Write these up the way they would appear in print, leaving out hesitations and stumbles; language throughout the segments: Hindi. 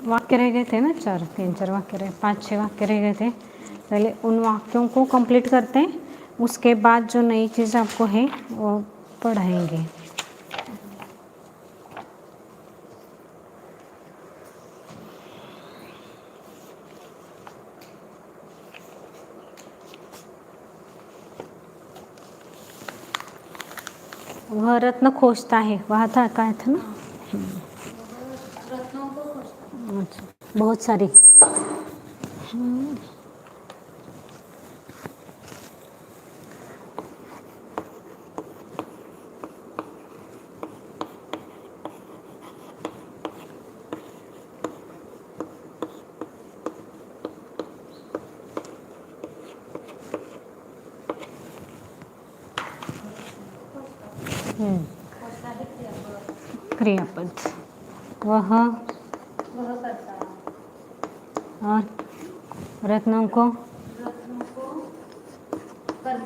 वाक्य रह गए थे ना, 3-4 वाक्य रहे, 5-6 वाक्य रह गए थे। पहले उन वाक्यों को कंप्लीट करते हैं, उसके बाद जो नई चीज़ आपको है वो पढ़ाएंगे। वह रत्न खोजता है, वहाँ था, कहा था ना। रत्नों को खोजता। अच्छा, बहुत सारी। खोजता है क्रियापद। वह करता है। और रत्नों को कर्म।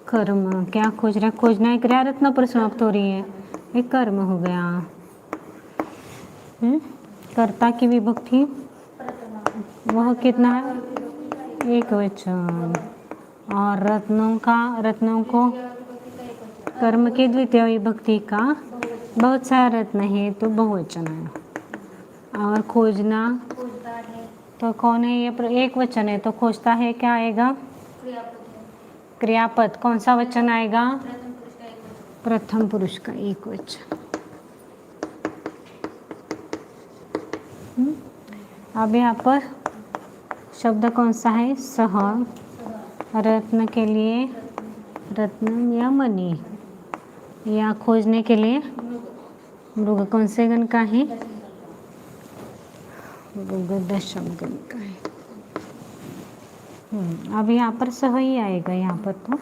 कर्म। क्या खोज रहा है? खोजना है, क्रिया रत्न पर समाप्त हो रही है, एक कर्म हो गया। कर्ता की विभक्ति वह कितना है? एक वचन। और रत्नों को कर्म की द्वितीय विभक्ति का बहुत सारा रत्न है तो बहुवचन है। और खोजना खोजता है तो कौन है? ये एक वचन है तो खोजता है क्या आएगा? क्रियापद है। क्रियापद। कौन सा वचन आएगा? प्रथम पुरुष का एक वचन। प्रथम पुरुष का एक वचन। अब यहाँ पर शब्द कौन सा है? सह। रत्न के लिए रत्न या मणि, या खोजने के लिए मृग। कौन से गण का है? मृग दशम गण का है। अब यहाँ पर सह ही आएगा। यहाँ पर तो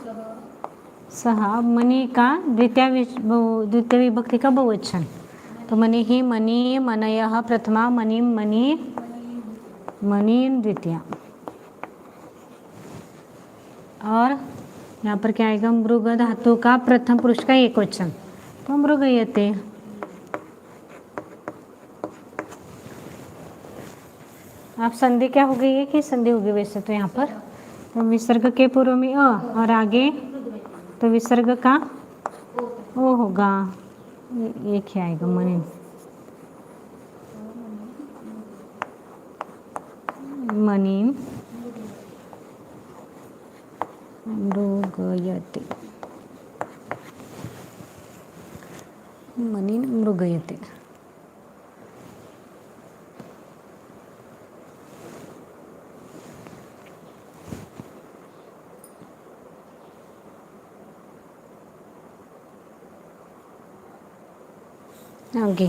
सह मणि का द्वितीय विभक्ति का बहुवचन। तो मणि ही, मणि, मनयः प्रथमा, मणि, मणि, मणि द्वितीया। और यहाँ पर क्या आएगा? मृग धातु का प्रथम पुरुष का एक वचन तो मृगयते। आप संधि क्या हो गई है कि संधि हो गई? वैसे तो यहाँ पर तो विसर्ग के पूर्व में अ और आगे तो विसर्ग का ओ होगा, एक ही आएगा। मणि, मणि मृगयते, मणि मृगयते। आगे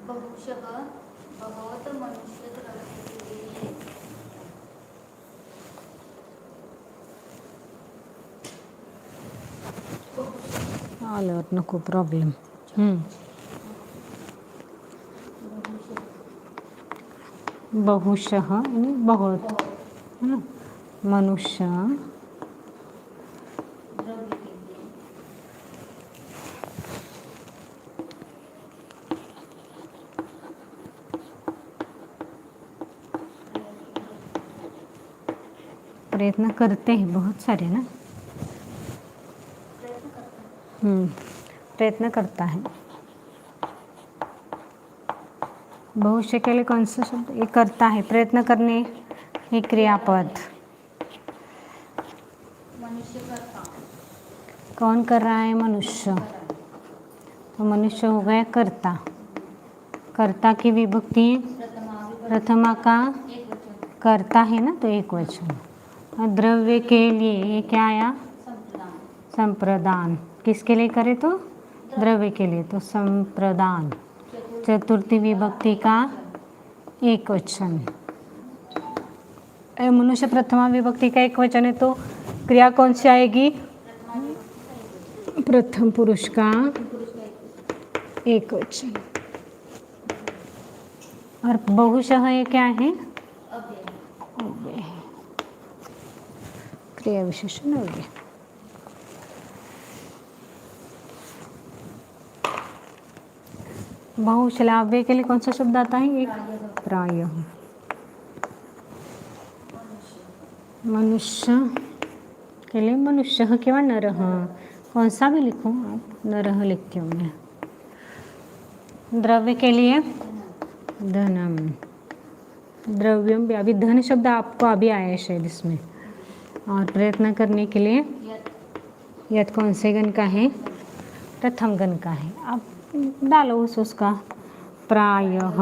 बहुशः बहुत मनुष्य द्रव्य के लिए आल्यावर नको प्रॉब्लेम। बहुशः यानी बहुत, है ना? मनुष्य द्रव्य के लिए प्रयत्न करते हैं, बहुत सारे ना। प्रयत्न करता है। भविष्य के लिए कौन सा शब्द? ये करता है। प्रयत्न करने ये क्रियापद। मनुष्य करता। कौन कर रहा है? मनुष्य। तो मनुष्य हो गया कर्ता। कर्ता की विभक्ति प्रथमा का एक वचन। कर्ता है ना तो एक वचन। और द्रव्य के लिए ये क्या आया? संप्रदान। किसके लिए करे? तो द्रव्य के लिए तो संप्रदान। चतुर्थी विभक्ति का एक वचन। मनुष्य प्रथमा विभक्ति का एक वचन है तो क्रिया कौन सी आएगी? प्रथम पुरुष का एक वचन। और बहुशः ये क्या है? अव्यय है। क्रिया विशेषण अव्यय। बहुश्लाव्य के लिए कौन सा शब्द आता है? एक प्रायः। मनुष्य के लिए मनुष्य किंवा नरः, कौन सा भी लिखो आप, नरः लिखती हूँ मैं। द्रव्य के लिए धनम, द्रव्यम भी, अभी धन शब्द आपको अभी आया है शायद इसमें। और प्रयत्न करने के लिए यत कौन से गण का है? प्रथम गण का है। अब डालो उसका प्रायः,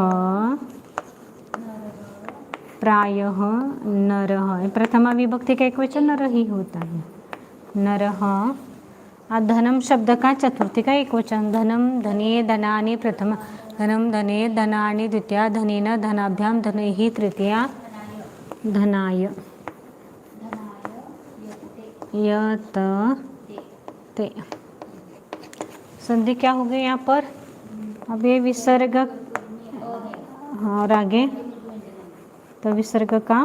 प्रायः नरः, प्रथमा विभक्ति का एक वचन नर ही होता है, नरः। धनम शब्द का चतुर्थी का एक वचन, धनम धने धनानि प्रथम, धनम धने धनानि द्वितीया, धनेन धनाभ्याम धनैः तृतीया, धनाय यत ते। संधि क्या हो गई यहाँ पर? अब ये विसर्ग, हाँ, और आगे तो विसर्ग का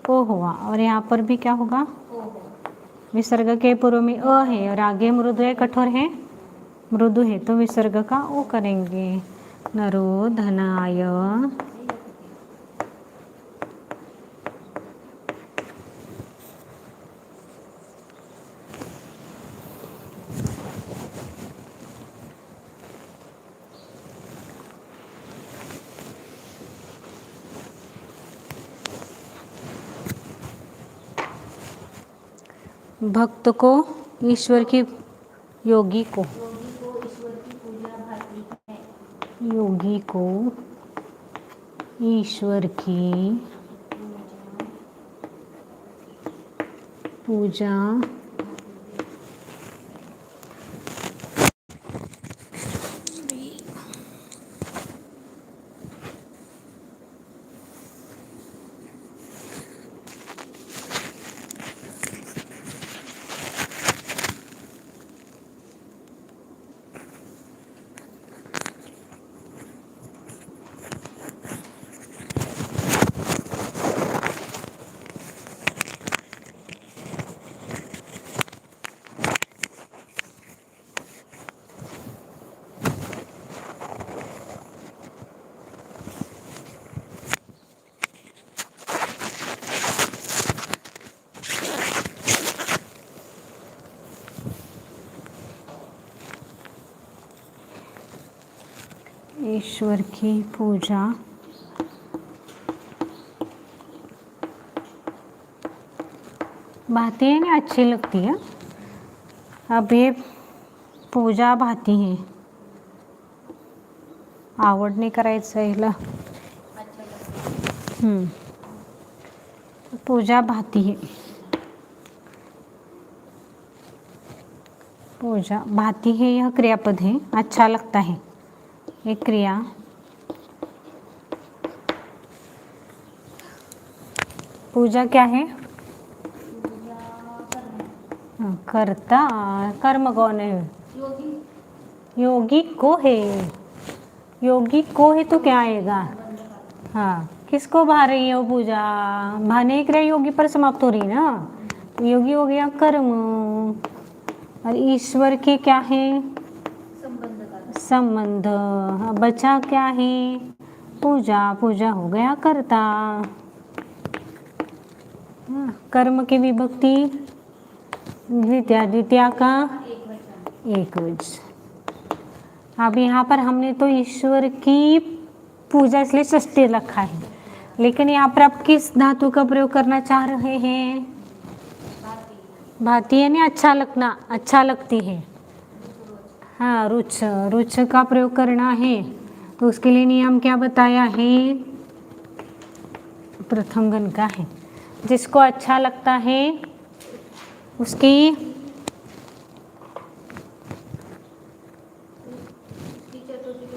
ओ हुआ, और यहाँ पर भी क्या होगा? विसर्ग के पूर्व में अ है और आगे मृदु है, कठोर है, मृदु है, तो विसर्ग का ओ करेंगे। नरो धनाय भक्त को ईश्वर की, योगी को ईश्वर की पूजा भाती है। योगी को ईश्वर की पूजा ईश्वर की पूजा भाती है ना, अच्छी लगती है। अब ये पूजा भाती है, आवडणे करायचं हिला, पूजा भाती है, पूजा भाती है, यह क्रियापद है, अच्छा लगता है, एक क्रिया। पूजा क्या है? कर्ता, कर्म कौन है? योगी को है, योगी को है तो क्या आएगा? हाँ, किसको भा रही है वो पूजा? भाने क्रिया योगी पर समाप्त हो रही है ना, तो योगी हो गया कर्म, और ईश्वर की क्या है? संबंध। बचा क्या है? पूजा, पूजा हो गया कर्ता। कर्म की विभक्ति द्वितीया, द्वितीया का एक वचन। अब यहाँ पर हमने तो ईश्वर की पूजा इसलिए षष्ठी रखा है, लेकिन यहाँ पर आप किस धातु का प्रयोग करना चाह रहे हैं? भाती है ना, अच्छा लगना, अच्छा लगती है, हाँ, रुच, रुच का प्रयोग करना है, तो उसके लिए नियम क्या बताया है? प्रथम गण का है, जिसको अच्छा लगता है उसकी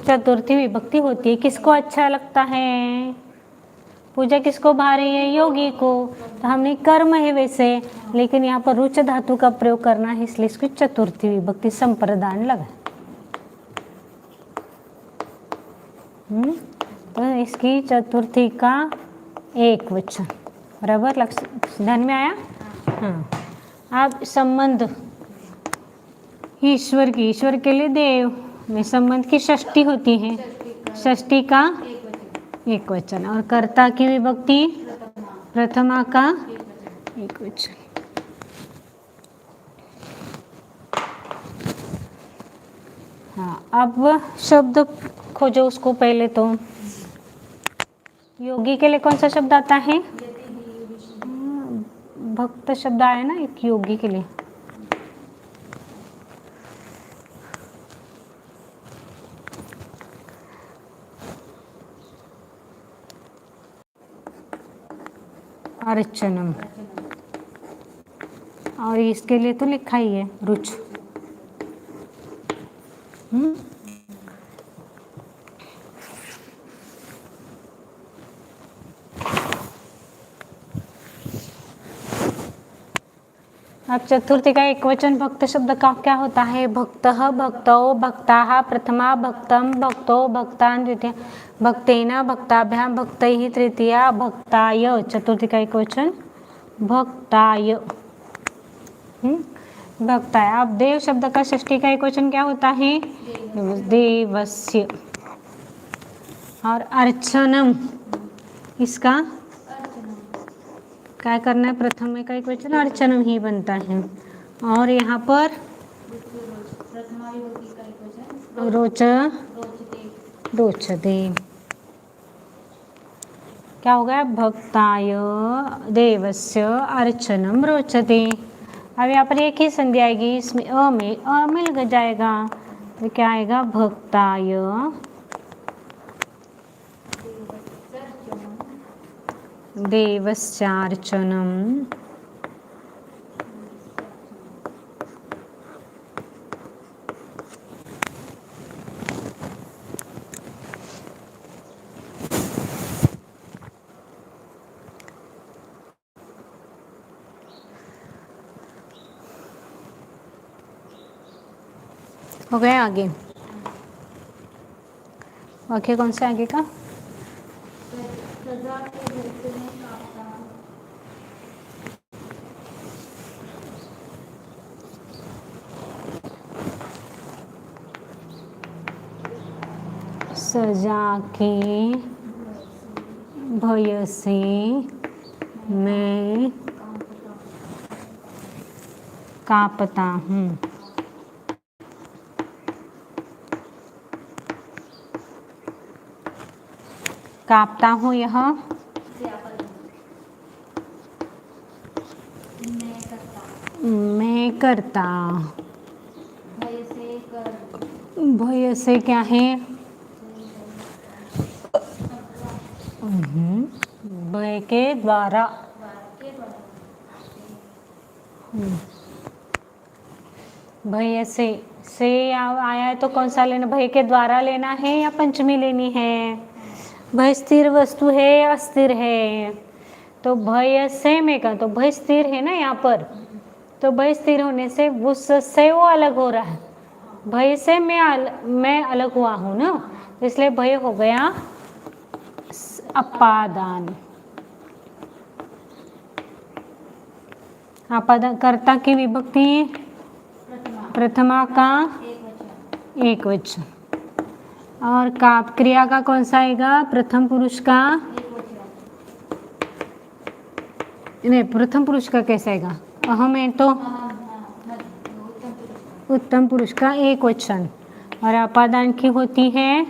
चतुर्थी विभक्ति होती है। किसको अच्छा लगता है? पूजा किसको भा रही है? योगी को, तो हमने कर्म है वैसे, लेकिन यहाँ पर रुच धातु का प्रयोग करना है, इसलिए इसकी चतुर्थी विभक्ति संप्रदान लगा। तो इसकी चतुर्थी का एक वचन, बराबर, लक्ष्य ध्यान में आया? हाँ। अब संबंध ईश्वर की, ईश्वर के लिए देव, में संबंध की षष्ठी होती है, षष्ठी का एक वचन, एक वचन। और कर्ता की विभक्ति प्रथमा का एक वचन, एक वचन। हाँ, अब शब्द खोजो उसको पहले तो। योगी के लिए कौन सा शब्द आता है? भक्त शब्द आया ना एक योगी के लिए। अर्चनम। और इसके लिए तो लिखा ही है रुच। अब चतुर्थी का एक वचन भक्त शब्द का क्या होता है? भक्तः, भक्तौ, भक्ताः, प्रथमा, भक्तम, भक्तो, भक्तान, द्वितीया, भक्तेन, भक्ताभ्यां, भक्तैः, तृतीया, भक्ताय। चतुर्थी का एक वचन भक्ताय। भक्ताय। अब देव शब्द का षष्ठी का एक वचन क्या होता है? देवस्य। और अर्चनम, इसका क्या करना है? प्रथम में का एक वचन अर्चनम ही बनता है। और यहाँ पर प्रथमा विभक्ति का एक वचन रोच रोचते, रोचते। क्या हो गया? भक्ताय देवस्य अर्चनम रोचते। अब यहाँ पर एक ही संधि आएगी, इसमें अ में अ मिल जाएगा तो क्या आएगा? भक्ताय देवस्यार्चनम हो गया। आगे वाक्य कौन से आगे का? सजा के भक्त में कापता, सजा के भय से मैं कांपता हूँ। कांपता हूँ, यह मैं करता। भय से कर, भय से क्या है? भय के द्वारा। के द्वारा, भय से आया है तो कौन सा लेना? भय के द्वारा लेना है या पंचमी लेनी है? भय स्थिर वस्तु है या अस्थिर है? तो भय से में का तो भय स्थिर है ना यहाँ पर, तो भय स्थिर होने से उससे वो अलग हो रहा है। भय से मैं अलग हुआ हूँ ना, इसलिए भय हो गया अपादान। अपादान। कर्ता की विभक्ति प्रथमा का एक वचन। और का क्रिया का कौन सा आएगा? प्रथम पुरुष का नहीं, प्रथम पुरुष का कैसा आएगा? अहम है तो उत्तम पुरुष का एक वचन। और अपादान की होती है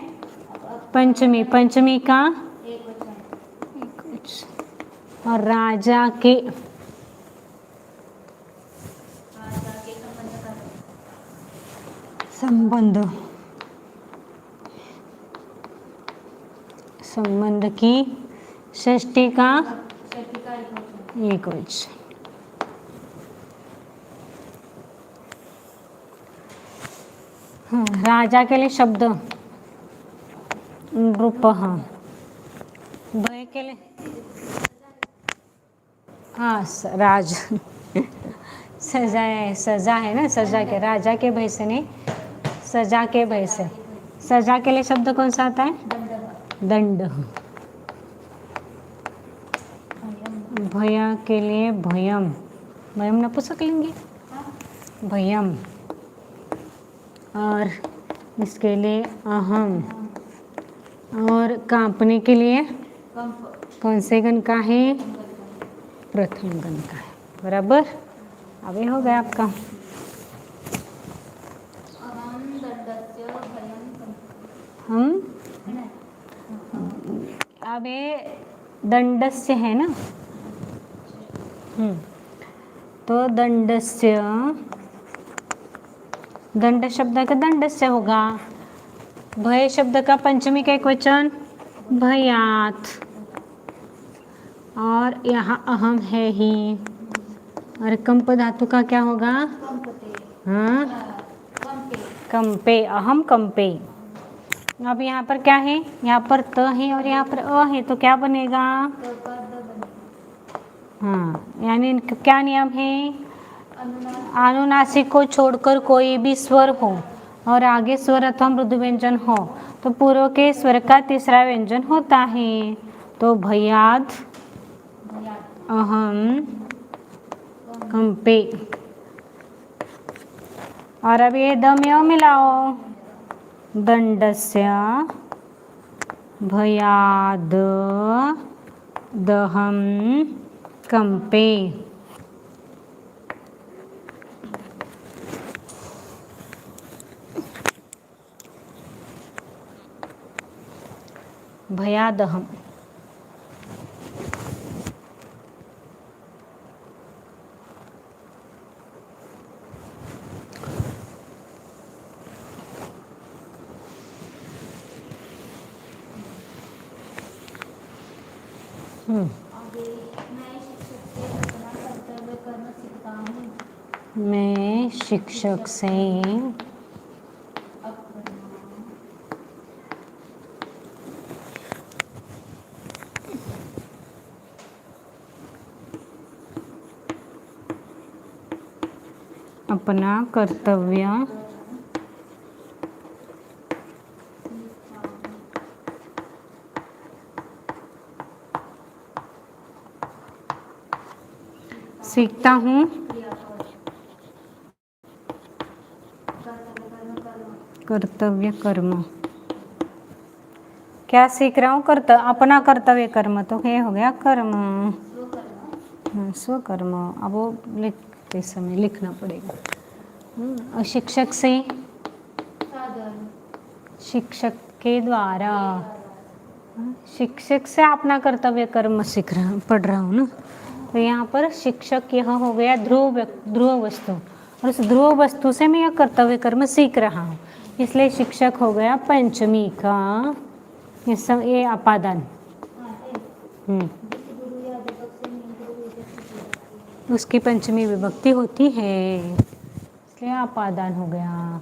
पंचमी, पंचमी का एक वचन। और राजा के संबंध की षष्ठी का एक वचन। राजा के लिए शब्द रूप। भय के लिए हाँ राज सजा है, सजा है ना, सजा के राजा के भय से नहीं, सजा के भय से। सजा के लिए शब्द कौन सा आता है? दंड। भय के लिए भयम, भयम नपुंसक लेंगे भयम। और इसके लिए अहम। और कांपने के लिए कंप कौन से गण का है? प्रथम गण का है। बराबर। अब ये हो गया आपका। अहम दंडस्य भयं हम है अब ये दंडस्य है ना। तो दंडस्य, दंड शब्द का दंडस्य होगा। भय शब्द का पंचमी का एक वचन भयात। और यहाँ अहम है ही। और कंप धातु का क्या होगा? कंपते हाँ, कंपे कंपे, अहम कंपे। अब यहाँ पर क्या है? यहाँ पर त है और यहाँ पर अ है, तो क्या बनेगा? तो का द बने हाँ, यानी इनका क्या नियम है? अनुनासिक अनुनासिक को छोड़कर कोई भी स्वर हो और आगे स्वर अथवा मृदु व्यंजन हो तो पूर्व के स्वर का तीसरा व्यंजन होता है। तो भयाद, भयात अहम, कंपे। और अब ये दम यव मिलाओ। दंडस्य भयाद दहम कंपे। भयादहम। आगे मैं शिक्षक से अपना कर्तव्य कर्म सीखता हूँ मैं शिक्षक से अपना अपना कर्तव्य सीखता हूँ। कर्तव्य कर्म क्या सीख रहा हूँ? अपना कर्तव्य कर्म, तो ये हो गया कर्म। स्वकर्म। अब वो लिखते समय लिखना पड़ेगा। और शिक्षक से, शिक्षक के द्वारा। शिक्षक से अपना कर्तव्य कर्म पढ़ रहा हूँ ना। तो यहाँ पर शिक्षक यह हो गया ध्रुव वस्तु, और उस ध्रुव वस्तु से मैं यह कर्तव्य कर्म सीख रहा हूँ, इसलिए शिक्षक हो गया पंचमी का ये अपादान। उसकी पंचमी विभक्ति होती है, इसलिए अपादान हो गया।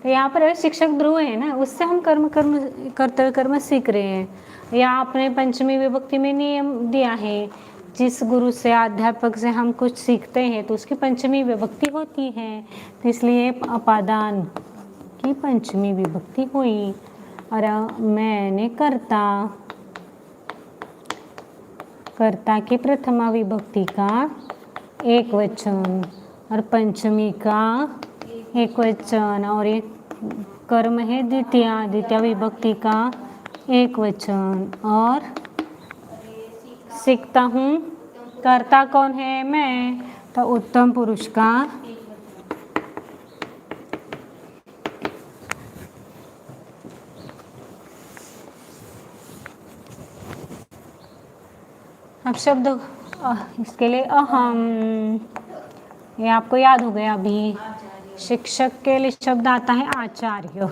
तो यहाँ पर शिक्षक ध्रुव है ना, उससे हम कर्तव्य कर्म सीख रहे हैं। या आपने पंचमी विभक्ति में नियम दिया है, जिस गुरु से अध्यापक से हम कुछ सीखते हैं तो उसकी पंचमी विभक्ति होती है, तो इसलिए अपादान की पंचमी विभक्ति हुई। और मैंने कर्ता की प्रथमा विभक्ति का एक वचन और पंचमी का एक वचन, और एक कर्म है द्वितीय विभक्ति का एक वचन। और सीखता हूँ, कर्ता कौन है? मैं, तो उत्तम पुरुष का अब शब्द इसके लिए अहम, ये आपको याद हो गया अभी। शिक्षक के लिए शब्द आता है आचार्य।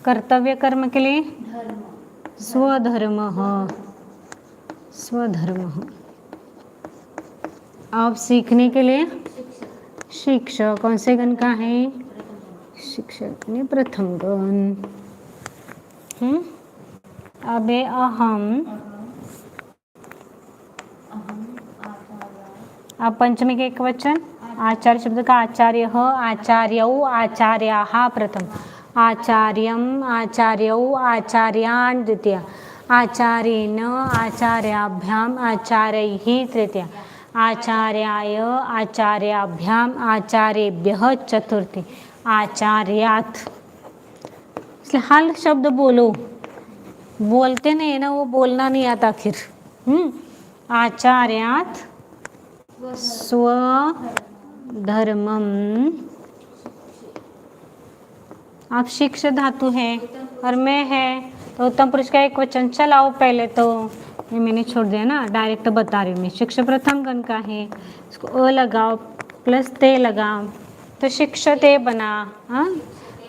कर्तव्य कर्म के लिए स्वधर्म। स्वधर्म। अब सीखने के लिए शिक्षक, कौन से गण का है? शिक्षक ने प्रथम गण। अब अहम, अब पंचमी के एक वचन आचार्य शब्द का आचार्य, आचार्यौ आचार्याः प्रथम, आचार्यम आचार्यौ आचार्यान् द्वितीय, आचार्येण आचार्याभ्याम आचार्यैः तृतीय, आचार्याय, आचार्याभ्याम, आचार्येभ्यः चतुर्थी, आचार्यात। इसलिए हल शब्द बोलो, बोलते नहीं है ना, वो बोलना नहीं आता फिर। आचार्यात स्वधर्मम। आप शिक्ष धातु है और मैं है तो उत्तम पुरुष का एक वचन चलाओ। पहले तो ये मैंने छोड़ दिया ना, डायरेक्ट बता रही हूँ मैं। शिक्ष प्रथम गण का है, इसको अ लगाओ प्लस ते लगाओ तो शिक्षते बना। हाँ,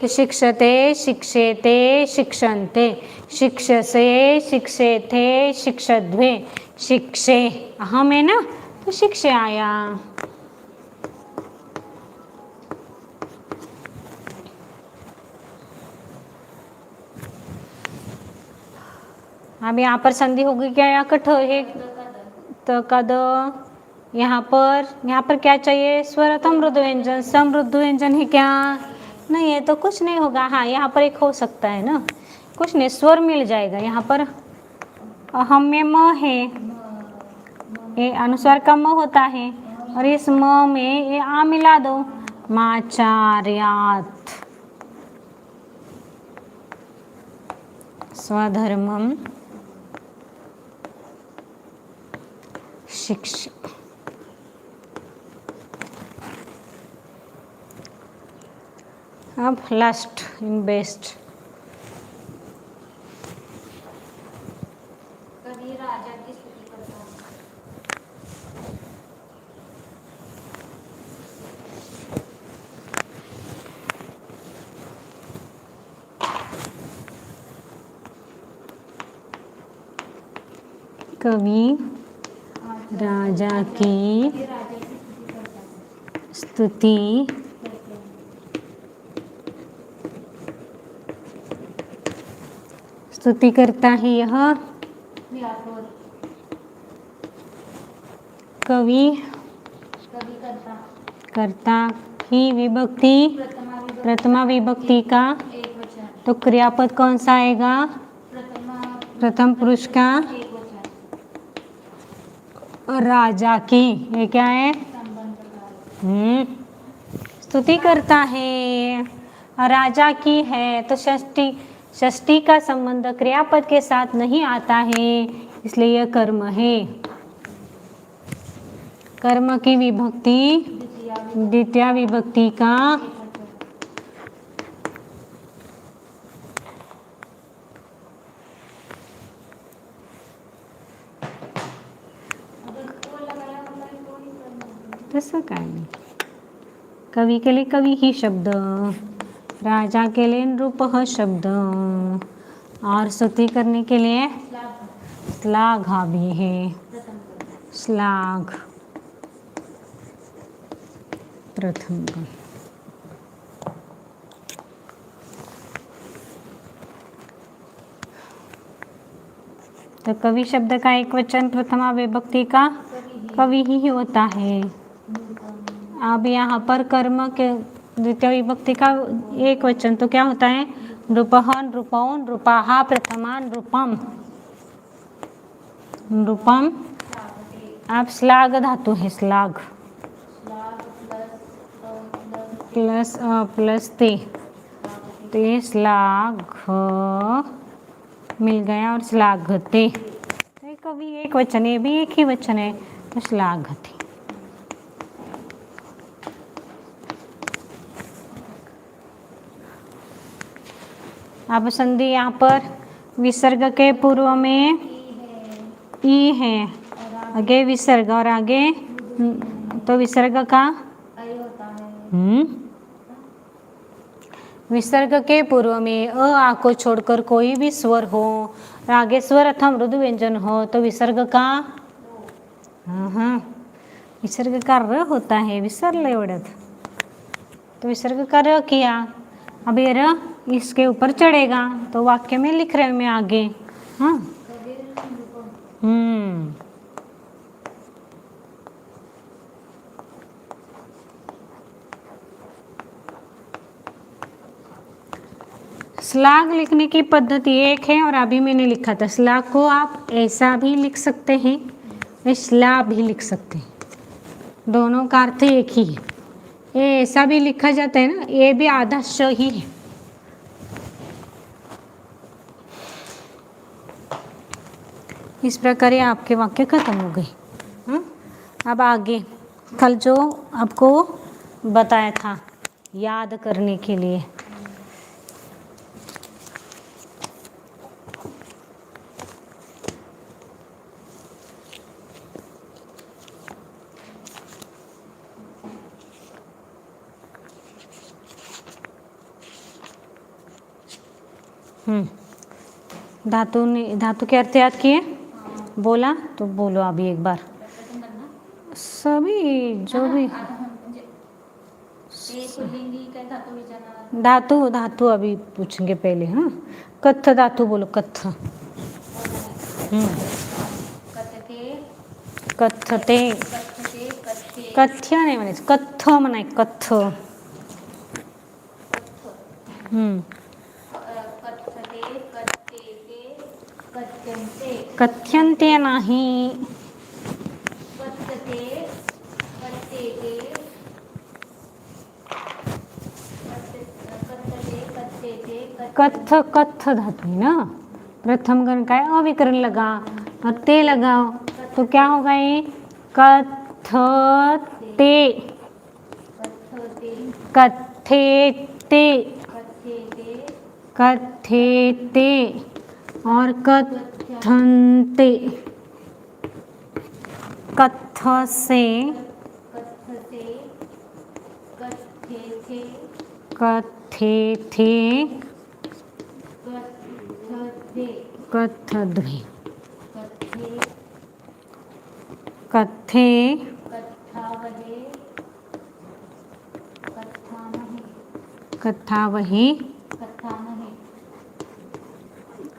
तो शिक्षते, शिक्षेते, शिक्षन्ते, शिक्षसे, शिक्षेथे, शिक्षध्वे, शिक्षे अहम है ना, तो शिक्षे आया। अब यहाँ पर संधि होगी क्या, या कठ है तो कद। यहाँ पर क्या चाहिए, स्वरतम मृदु व्यंजन। समृद्धु व्यंजन है क्या, नहीं है तो कुछ नहीं होगा। हाँ, यहाँ पर एक हो सकता है ना, कुछ नहीं, स्वर मिल जाएगा। यहाँ पर अहम में म है, ये अनुस्वार का म होता है, और इस म में ये आ मिला दो, माचार्यात स्वधर्मम शिक्ष। अब लास्ट इन बेस्ट। कभी राजा की स्तुति करता है। कवि राजा की राजा की स्तुति करता है। स्तुति स्तुति करता है। यह व्यापार कवि कभी करता कर्ता की विभक्ति प्रथमा विभक्ति का, एक वचन। तो क्रियापद कौन सा आएगा, प्रथम पुरुष का। एक वचन। और राजा की, ये क्या है, संबंध का। स्तुति करता है। राजा की है तो षष्ठी का संबंध क्रियापद के साथ नहीं आता है, इसलिए यह कर्म है। कर्म की विभक्ति द्वितीय विभक्ति का। तसं काय नाही, कवि के लिए कवि ही शब्द, राजा के लिए नृपः शब्द, और स्तुति करने के लिए श्लाघा भी है। श्लाघ प्रथम गण। तो कवि शब्द का एक वचन प्रथमा विभक्ति का कवि ही होता है। अब यहाँ पर कर्म के द्वितीय विभक्ति का एक वचन तो क्या होता है, नृपः, नृपौ, नृपाः, प्रथमा नृपम, नृपम। अब श्लाघ धातु है, श्लाघ प्लस प्लस ते, तो ये श्लाघ मिल गया, और श्लाघते तो ये कवि एक वचन, ये भी एक ही वचन है, तो श्लाघते। अब संधि यहाँ पर विसर्ग के पूर्व में ई है, आगे विसर्ग और आगे तो विसर्ग का विसर्ग के पूर्व में अ आ को छोड़कर कोई भी स्वर हो, आगे स्वर अथवा मृदु व्यंजन हो, तो विसर्ग का विसर्ग का र होता है, विसरलं एवढंच। तो विसर्ग का र किया, अब ये र इसके ऊपर चढ़ेगा, तो वाक्य में लिख रहे हैं मैं आगे। हाँ, श्लाघ लिखने की पद्धति एक है, और अभी मैंने लिखा था। श्लाघ को आप ऐसा भी लिख सकते हैं, श्ला भी लिख सकते हैं। दोनों का अर्थ एक ही है। ये ऐसा भी लिखा जाता है ना, ये भी आधा श ही है। इस प्रकार ये आपके वाक्य खत्म हो गए। अब आगे कल जो आपको बताया था याद करने के लिए, धातु ने धातु के अर्थ याद किए, बोला तो बोलो अभी एक बार सभी जो भी धातु धातु अभी पूछेंगे पहले। हाँ, कत्थ धातु बोलो, कत्थ। कथते, कथ्य नाही म्हणायचं, कत्थ म्हणाय, कत्थ। कथ्यन्ते नाही, कत्थ कत्थ धातु है ना, प्रथम गण का है, अविकरण लगा और ते लगाओ तो क्या होगा ये कत्थते, कथेते, कथेते और कथन्ते। कत्थ से कथेथे, कथध्वे, कथे, कथावहे,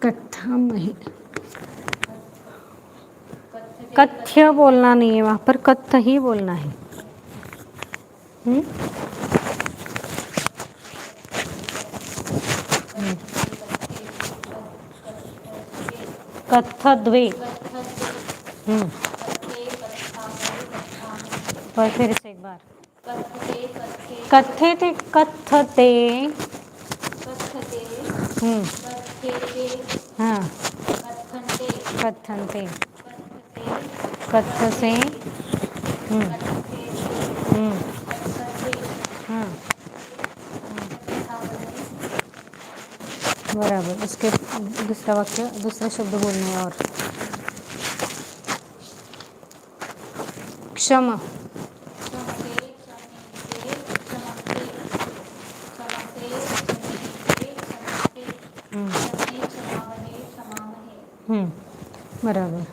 कथामहे। कथ्य बोलना नहीं है, वहाँ पर कत्थ ही बोलना है। कथद्वे, और फिर से एक बार कथेते, कथते, हाँ, कथन्ते, कत्थ से, हाँ, बराबर। उसके दूसरा वाक्य, दूसरा शब्द बोलना है। और क्षमा, बराबर।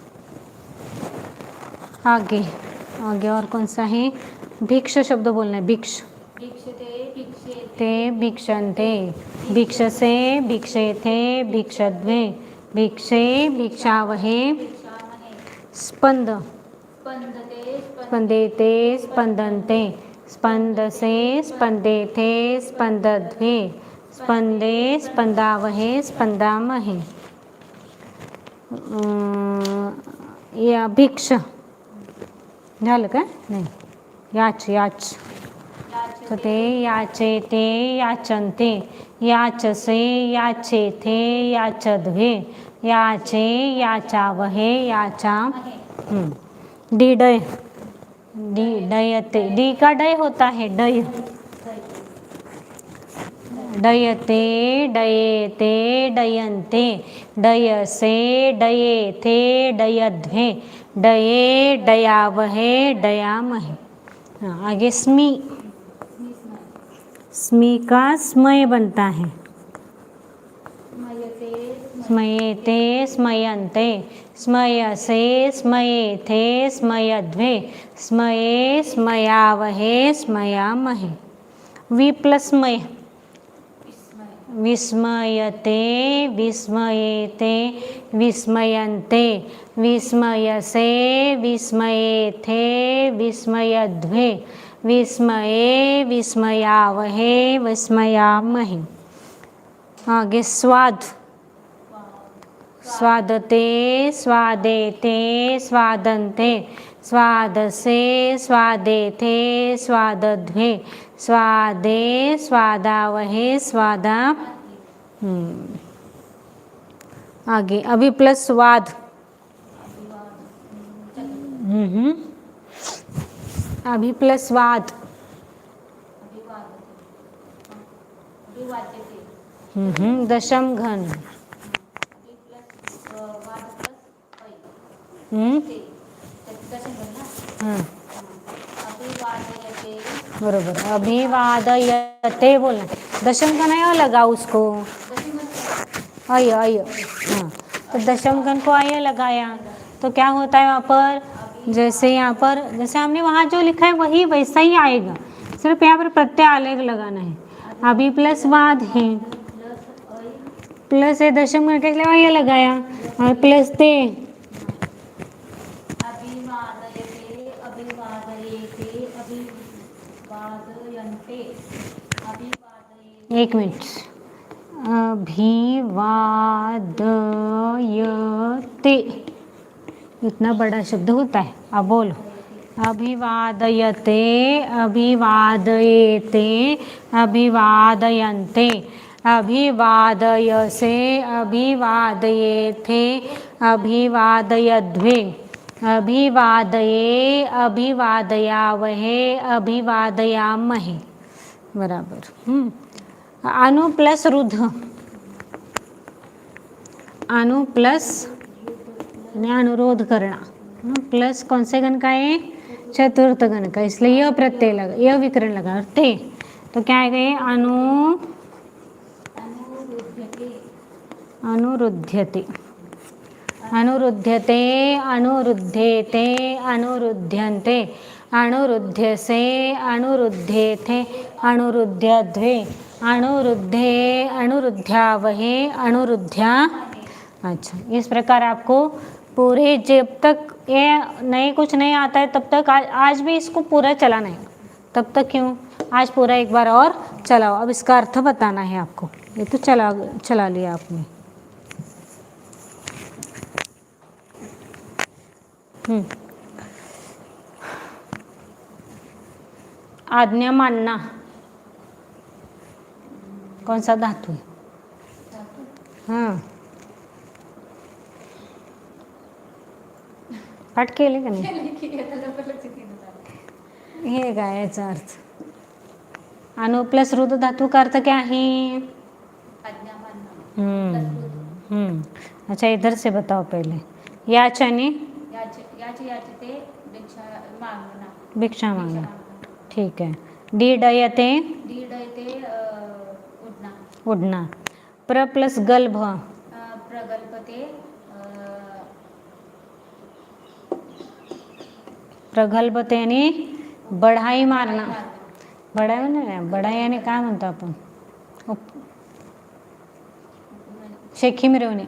आगे आगे और कौन सा है, भिक्ष शब्द बोलना है, भिक्ष, ते भिक्षन्ते, भिक्षसे भिक्षेथे, भिक्षद्वे, भिक्षे भिक्षावहे, स्पंद, स्पंदेते स्पंदन्ते, स्पंदसे स्पंदेथे, स्पंदद्वे, स्पंदे स्पंदावहे, स्पंदामहे। या भिक्ष झालं का, नाही, याच याच, तर ते याचेते याचन्ते, याचसे याचेथे, याचद्वे, याचे याचावहे, याचा। डी डय, डी डयते, डी का डय होता है, डय, डयते डयेते डयन्ते, डयसे डयेथे, डयद्वे, डये डयावहे, डयामहे। आगे स्मी, स्मी का स्मय बनता है, स्मयेते स्मयन्ते, स्मयसे स्मयेथे, स्मयद्वे, स्मये स्मयावहे, स्मयामहे। वि प्लस मय, विस्मयते विस्मयेते, विस्मयन्ते, विस्मयसे विस्मयेथे, विस्मयद्वे, विस्मये विस्मयावहे, विस्मयामहे। आगे स्वाद, स्वादते स्वादेते स्वादन्ते स्वादसे स्वादेथे स्वादध्वे स्वादे स्वादावहे स्वादा। आगे अभी प्लस स्वाद। अभी प्लस स्वाद। दशम घन। बरोबर, अभिवादयते बोलना। दशम घन है लगा उसको अय अय। हाँ, तो दशम घन को अय लगाया तो क्या होता है वहाँ पर, जैसे यहाँ पर जैसे हमने वहाँ जो लिखा है वही वैसा ही आएगा, सिर्फ यहाँ पर प्रत्यय अलग लगाना है। अभी प्लस वाद है, प्लस है दशम घन के लिए अय लगाया और प्लस ते। एक मिनट, अभिवादयते इतना बड़ा शब्द होता है। अब बोलो, अभिवादयते अभिवादयेते अभिवादयन्ते अभिवादयसे अभिवादयेथे अभिवादयध्वे अभिवादये अभिवादयावहे अभिवादयामहे। बराबर। अनु प्लस रुद्ध, अनु प्लस अनुरोध करना, प्लस कौन से गण का है, चतुर्थ गण का, इसलिए यह प्रत्यय लगा, यह विकरण लगा। और ते तो क्या आएगा, अनुरुध्यते अनुरुध्यते अनुरुध्येते अनुरुध्यन्ते अनुरुध्यसे अनुरुध्येथे अनुरुध्यध्वे अनुरुद्धे अनुरुध्यावहे अनुरुध्या। अच्छा, इस प्रकार आपको पूरे, जब तक ये नए कुछ नहीं आता है तब तक आज भी इसको पूरा चलाना है। तब तक क्यों, आज पूरा एक बार और चलाओ। अब इसका अर्थ बताना है आपको, ये तो चला लिया आपने। आज्ञा मानना कौन सा धातु है? हाँ, पाठ केले का नाही? हे काय याचा अर्थ? अनु प्लस रुद्ध धातु का अर्थ क्या है? अच्छा, इधर से बताओ पहले। याचने भिक्षा मांगना, ठीक है। डीडयते उड़ना। प्र प्लस गल्भ प्रगल्भते प्रगल्भते यानी बढाई मारना। बढाई नाही, बढाई यानी काय म्हणतो आपण, शेखी मिरवणे,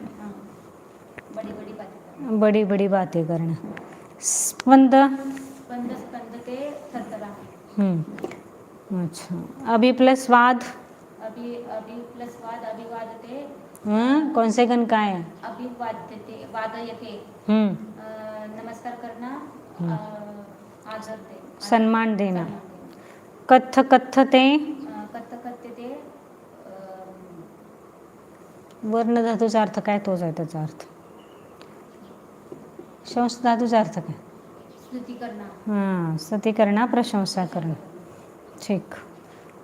बड़ी बड़ी बातें करना। स्पंद अच्छा, अभी प्लस वाद, अभी प्लस वाद अभिवादते, कौन से गण का है? अभिवाद्यते वादयते, नमस्कार करना, आदरते सम्मान देना। कथ कथते कथते वर्ण धातूचा अर्थ काय, तोच आहे त्याचा अर्थ। शंस धातूचा अर्थ काय? स्तुति करना। हाँ, स्तुति करना, प्रशंसा करना, ठीक।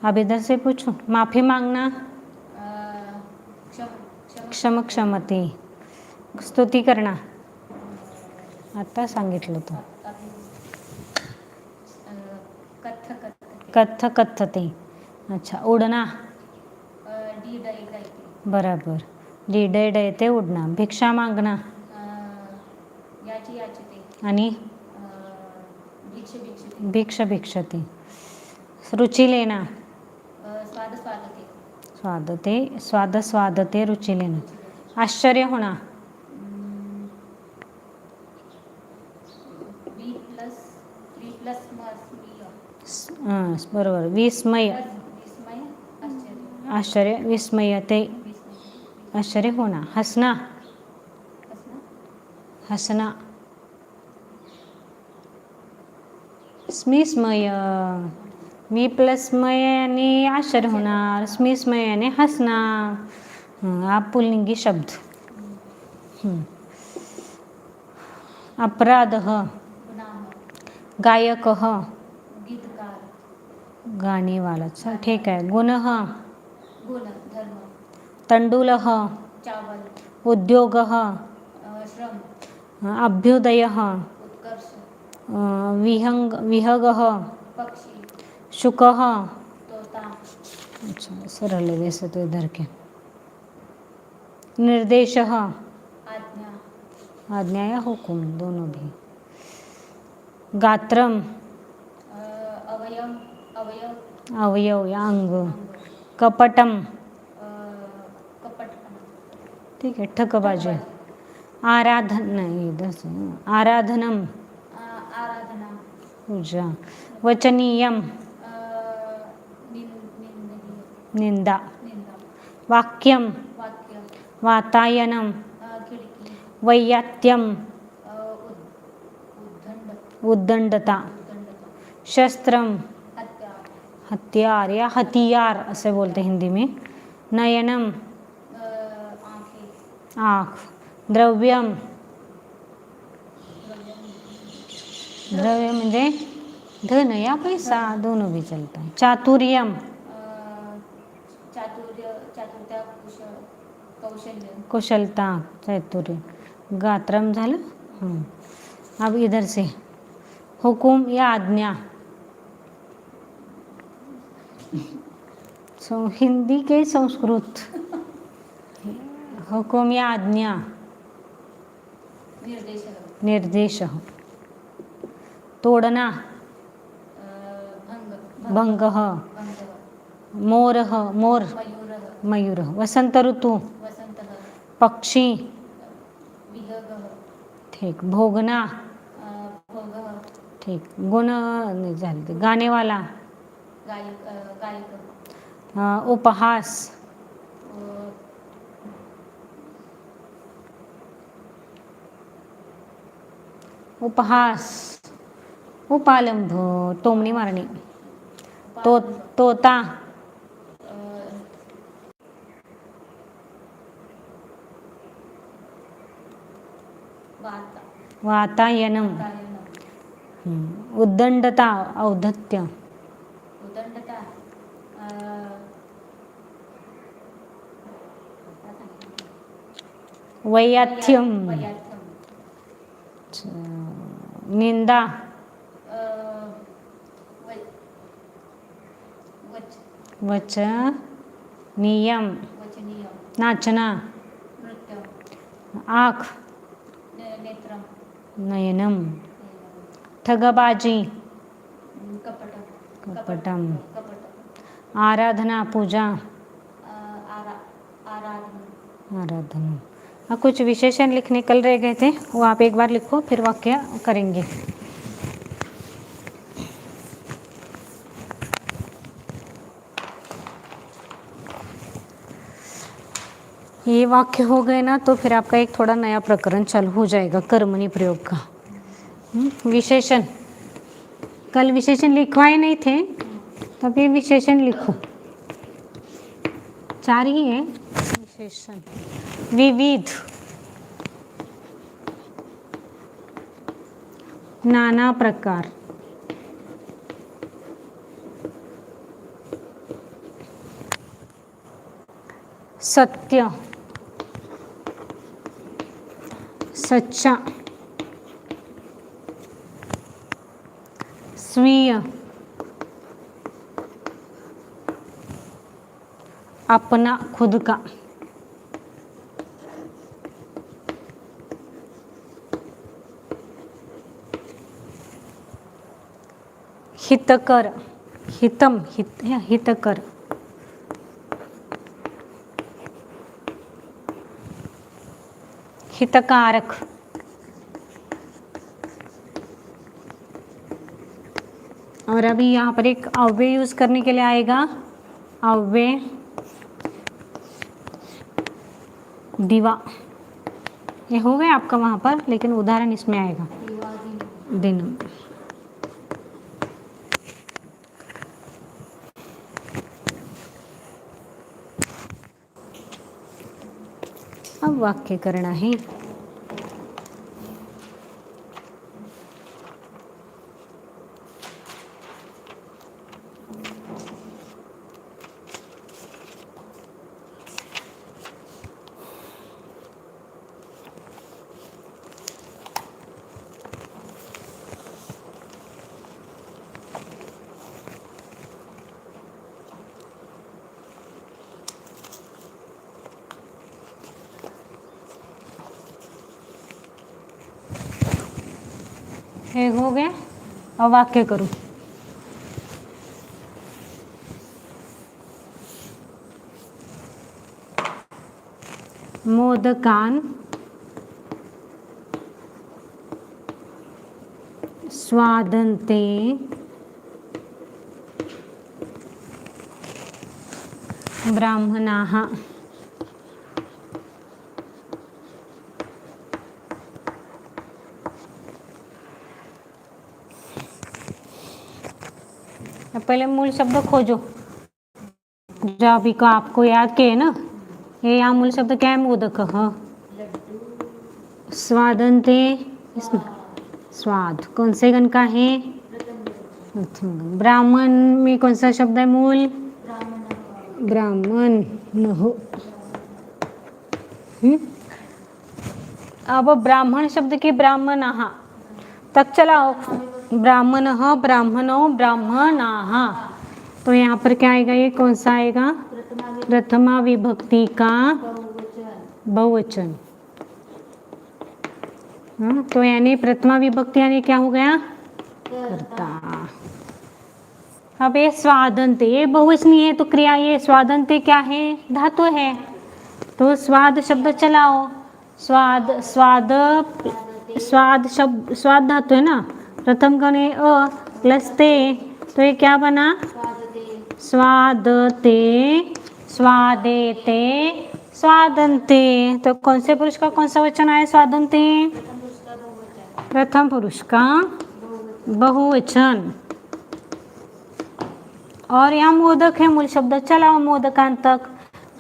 अब इधर से पूछो, माफी मांगना क्षम क्षमते, स्तुति करना आता सांगितलं तो। कथ कथते, अच्छा। उड़ना बराबर, डीडय डयते उड़ना। भिक्षा मागना आणि भिक्ष भिक्षते। रुचि लेना स्वादते स्वाद स्वादते रुचि लेना। आश्चर्य होना बरोबर, विस्मय आश्चर्य विस्मयते आश्चर्य होना। हंसना हसना. स्मिस्मय. मी प्लस मय आणि आश्चर्य होणार. स्मिस्मय आणि हसना. आप पुल्लिंगी शब्द. अपराध. गुनाह, गायक. गीतकार, गाने वाला. ठीक आहे. गुण. गुण, धर्म, तंडुल. चावल, उद्योग. श्रम, अभ्युदय. उत्कर्ष, विहग. पक्षी, शुक. तोता, अच्छा सरल है वैसे तो इधर के. निर्देश. आज्ञा, आज्ञा या हुकुम दोनों भी. गात्रम. अवयव, अवयव या अंग. अंग, कपटम. कपटपणा, ठीक है. ठकबाजी. आराधन नहीं इधर से. आराधनम. आराधना, पूजा. वचनीयम. निंदा. निंदा, वाक्यम. वाक्य, वातायनम. खिडकी, वैयात्यम. उद्दंड, उद्दंडता. उद्दंडता, शस्त्रम. हत्यार, हथियार या हथियार ऐसे बोलते हिंदी में. नयनम. आंखें, आँख. द्रव्यम. द्रव्य म्हणजे धन या पैसा दोनों भी चलता है. चातुर्यम. चातुर्य, कौशल्य, कुशलता. चातुर्य. गात्रम झालं. अब इधर से हुकुम या आज्ञा. हिंदी के संस्कृत. हुकुम या आज्ञा. निर्देश, निर्देश. तोडना. भंग, भंग. भंग, मोर. मोर. मयूर, मयूर. वसंत ऋतू. वसंत, पक्षी. विहग, ठीक. भोगना. भोग, ठीक. गुण नाही झाले ते. गाणेवाला. गायक, उपहास. उपहास. उपालंब. टोमणी मारणे. तोता. वातायनम. उद्दंडता. औद्धत्य. उदंडता, वैयाथ्यम. वैयाथ्यम, निंदा. वच. नियम. वचनीय, नाचना. नृत्य, आँख. नेत्रम, नयनम. ठगबाजी. कपटम, कपटम. कपट, आराधना. पूजा. आराधना. आराधना. कुछ विशेषण लिखने कल रह गए थे, वो आप एक बार लिखो फिर वाक्य करेंगे. ये वाक्य हो गए ना तो फिर आपका एक थोड़ा नया प्रकरण चालू हो जाएगा कर्मणि प्रयोग का. विशेषण. कल विशेषण लिखवाए नहीं थे, तब ये विशेषण लिखो. 4 ही है विशेषण. विविध. नाना प्रकार. सत्य. सच्चा. स्वीय. अपना खुद का. हितकर. हितम. हितकर. हितकारक. और अभी यहाँ पर एक अव्यय यूज करने के लिए आएगा. अव्यय. दिवा. ये हो गया आपका वहाँ पर, लेकिन उदाहरण इसमें आएगा दिन। अब वाक्य करना है। एक हो गया। अब वाक्य करो। मोदकान स्वादन्ते ब्राह्मणाः। पहले मूल शब्द खोजो जो अभी को आपको याद किए ना। ये यहाँ मूल शब्द क्या है? मोदक। स्वादन्ते, स्वाद कौन से गण का है? ब्राह्मण में कौन सा शब्द है मूल? ब्राह्मण न हो। अब ब्राह्मण शब्द की ब्राह्मण तक चलाओ। ब्राह्मण ब्राह्मणो ब्राह्मणाः। तो यहाँ पर क्या आएगा? ये कौन सा आएगा? प्रथमा विभक्ति का बहुवचन। तो यानी प्रथमा विभक्ति यानी क्या हो गया? कर्ता। अब ये स्वादंते, ये बहुवचनीय है तो क्रिया, ये स्वादंते क्या है? धातु है। तो स्वाद शब्द चलाओ। स्वाद, स्वाद, स्वाद शब्द, स्वाद धातु है ना। प्रथम गण है अ प्लस ते, तो ये क्या बना? स्वादते, स्वादेते, स्वादंते। तो कौन से पुरुष का कौन सा वचन आया? स्वादंते। प्रथम पुरुष का बहुवचन। और यहाँ मोदक है मूल शब्द, चलाओ मोदकांतक।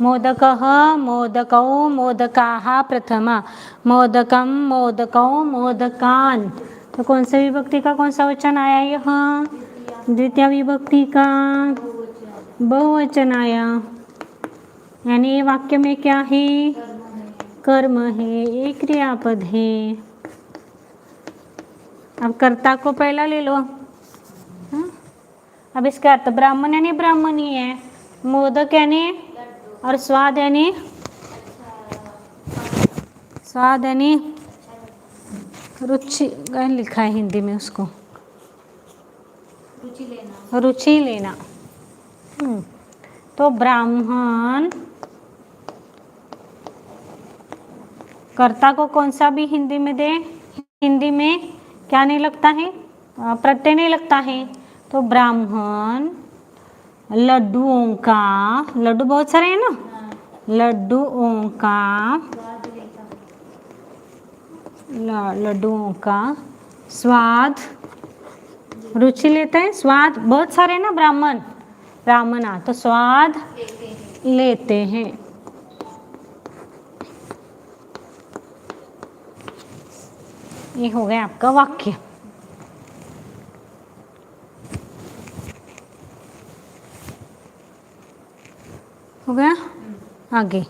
मोदकः, मोदकौ, मोदकाः प्रथमा। मोदकम, मोदकौ, मोदकान। तो कौन सा विभक्ति का कौन सा वचन आया? यहाँ द्वितीय विभक्ति का बहुवचन आया। यानी ये वाक्य में क्या है? कर्म है, एक क्रियापद है। अब कर्ता को पहला ले लो। अब इसका अर्थ ब्राह्मण यानी ब्राह्मणी है, मोदक यानी, और स्वाद यानी, स्वाद यानी रुचि लिखा है हिंदी में उसको, रुचि लेना। तो ब्राह्मण कर्ता को कौन सा भी हिंदी में दे, हिंदी में क्या नहीं लगता है? प्रत्यय नहीं लगता है। तो ब्राह्मण लड्डुओं का, लड्डू बहुत सारे हैं ना, लड्डुओं का, लड्डुओं का स्वाद, रुचि लेते हैं। स्वाद बहुत सारे हैं ना ब्राह्मण, ब्राह्मणा, तो स्वाद लेते हैं। ये हो गया आपका वाक्य। हो गया? आगे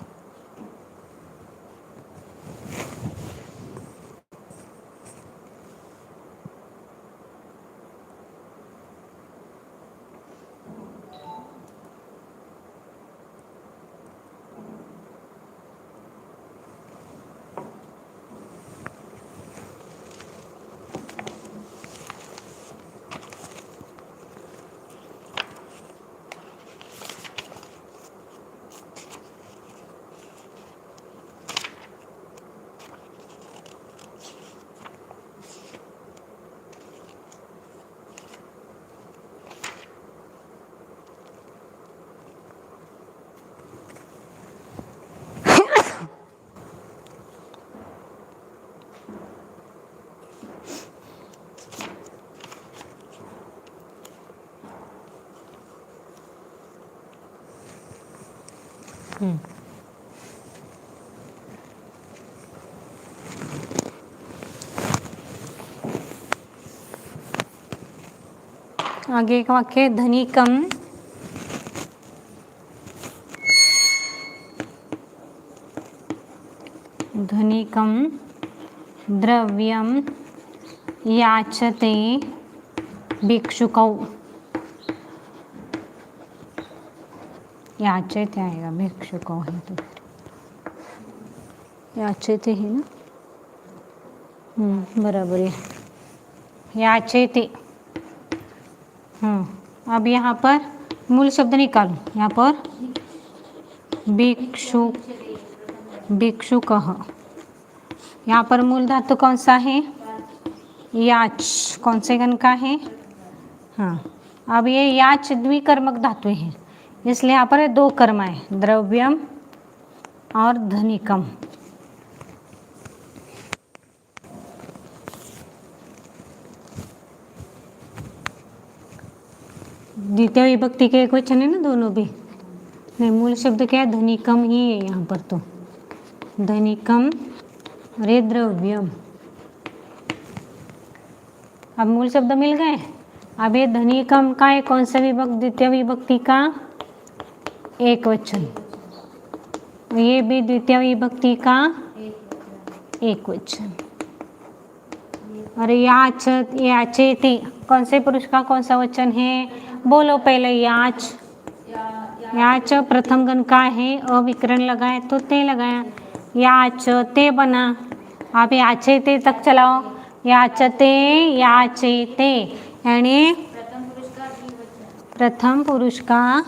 आगे एक वाक्य, धनिकम धनिकम द्रव्यम याचते भिक्षुकौ। याचते आएगा, भिक्षुकौ है तो याचते है ना। बराबर है, याचते। अब यहाँ पर मूल शब्द निकालो। यहाँ पर भिक्षु भिक्षुकः, यहाँ पर मूल धातु कौन सा है? याच। कौन से गण का है? हाँ, अब ये याच द्विकर्मक धातु है, इसलिए यहाँ पर 2 कर्म है, द्रव्यम और धनिकम। द्वितीय विभक्ति के एक वचन है ना दोनों भी। नहीं, मूल शब्द क्या है? धनिकम ही है यहाँ पर तो। धनिकम रे द्रव्यम। अब मूल शब्द मिल गए। अब ये धनिकम का है कौन सा विभक्ति? द्वितीय विभक्ति का एक वचन। ये भी द्वितीय विभक्ति का एक वचन। और याच याचेते कौन से पुरुष का कौन सा वचन है? बोलो पहले। याच याच प्रथम गण का है, अविकरण लगाए तो ते लगाया, याच ते बना। आप याचेते तक चलाओ, याचते याचेते, यानी प्रथम पुरुष का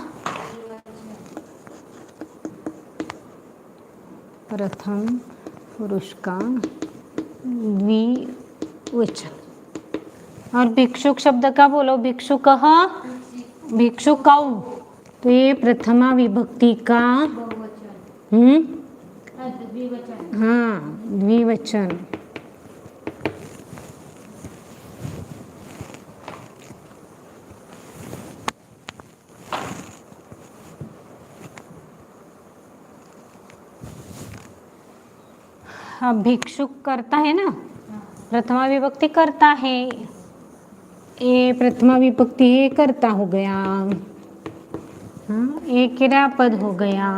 द्विवचन। और भिक्षुक शब्द का बोलो। भिक्षुकः भिक्षुकौ, तो ये प्रथमा विभक्ति का हाँ द्विवचन। अब भिक्षुक करता है ना, प्रथमा विभक्ति करता है, ये प्रथमा विभक्ति ये करता हो गया। एक क्रियापद हो गया,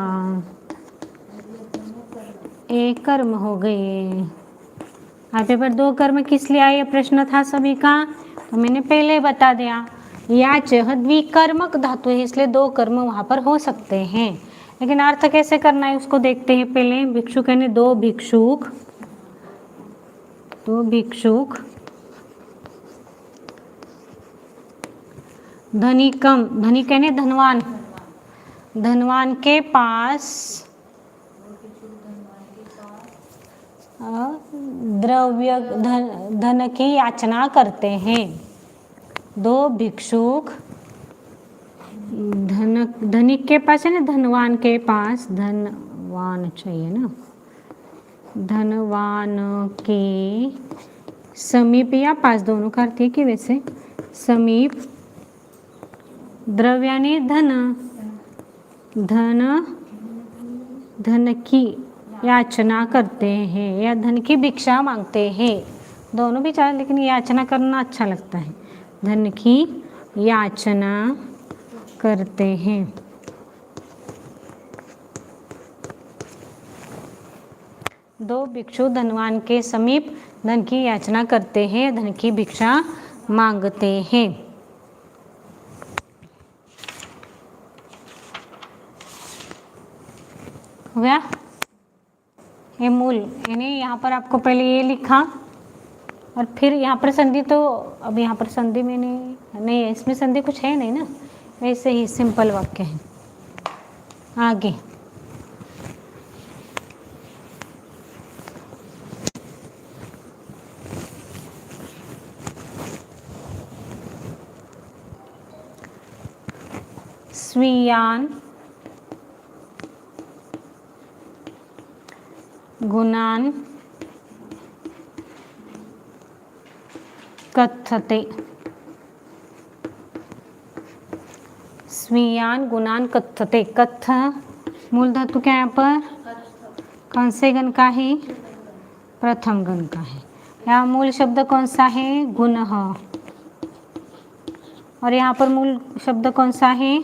एक कर्म हो गए। यहाँ पे पर 2 कर्म किस लिए आए? प्रश्न था सभी का, तो मैंने पहले बता दिया। याच द्विकर्मक धातु है, इसलिए 2 कर्म वहाँ पर हो सकते हैं। लेकिन अर्थ कैसे करना है उसको देखते हैं पहले। भिक्षुक यानी 2 भिक्षुक, 2 भिक्षुक। धनिकम, धनिक यानी धनवान, धनवान के पास द्रव्य धन की याचना करते हैं। 2 भिक्षुक धनिक के पास है ना, धनवान के पास, धनवान चाहिए ना, धनवान के समीप या पास, दोनों का अर्थ है कि वैसे समीप द्रव्यानि धन, धन की याचना करते हैं या धन की भिक्षा मांगते हैं। दोनों भी चाहे, लेकिन याचना करना अच्छा लगता है। धन की याचना करते हैं। दो भिक्षु धनवान के समीप धन की याचना करते हैं, धन की भिक्षा मांगते हैं। हो गया ये मूल, यानी यहाँ पर आपको पहले ये लिखा और फिर यहाँ पर संधि, तो अब यहाँ पर संधि मैंने नहीं, इसमें संधि कुछ है नहीं ना, ऐसे ही सिंपल वाक्य है। आगे स्वीयान गुणान कथते। स्वीयान गुणान कथते। कथ मूल धातु क्या है यहाँ पर? कौन से गण का है? प्रथम गण का है। यहाँ मूल शब्द कौन सा है? गुणः। और यहाँ पर मूल शब्द कौन सा है?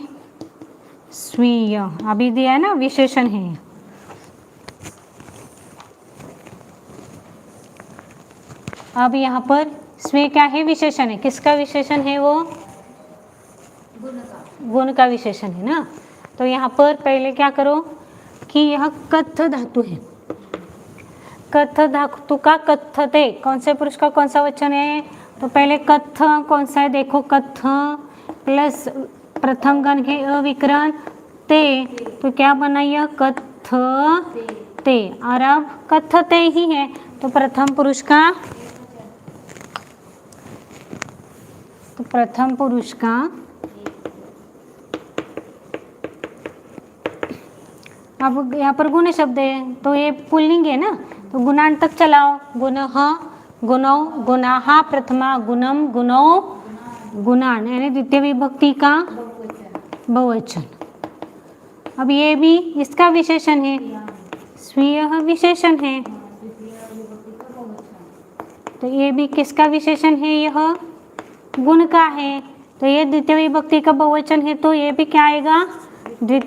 स्वीय। अभी दिया है ना, विशेषण है। अब यहाँ पर स्वीय क्या है? विशेषण है। किसका विशेषण है वो? गुण का विशेषण है ना। तो यहाँ पर पहले क्या करो कि यह कथ धातु है। कथ धातु का कथते, कौन से पुरुष का कौन सा वचन है? तो पहले कथ कौन सा है देखो, कथ प्लस प्रथम गण है अविकरण ते, तो क्या बना यह? कथ ते। और अब कथते ही है तो प्रथम पुरुष का, तो प्रथम पुरुष का अब यहाँ पर गुण शब्द है तो ये पुल्लिंग है ना, तो गुणांत तक चलाओ। गुणः, गुणौ, गुणाः, प्रथमा गुणम, गुणौ, गुणान, यानी द्वितीय विभक्ति का बहुवचन। अब ये भी इसका विशेषण है, स्वीय विशेषण है। तो ये भी किसका विशेषण है? यह गुण का है। तो ये द्वितीय विभक्ति का बहुवचन है तो ये भी क्या आएगा? द्वितीय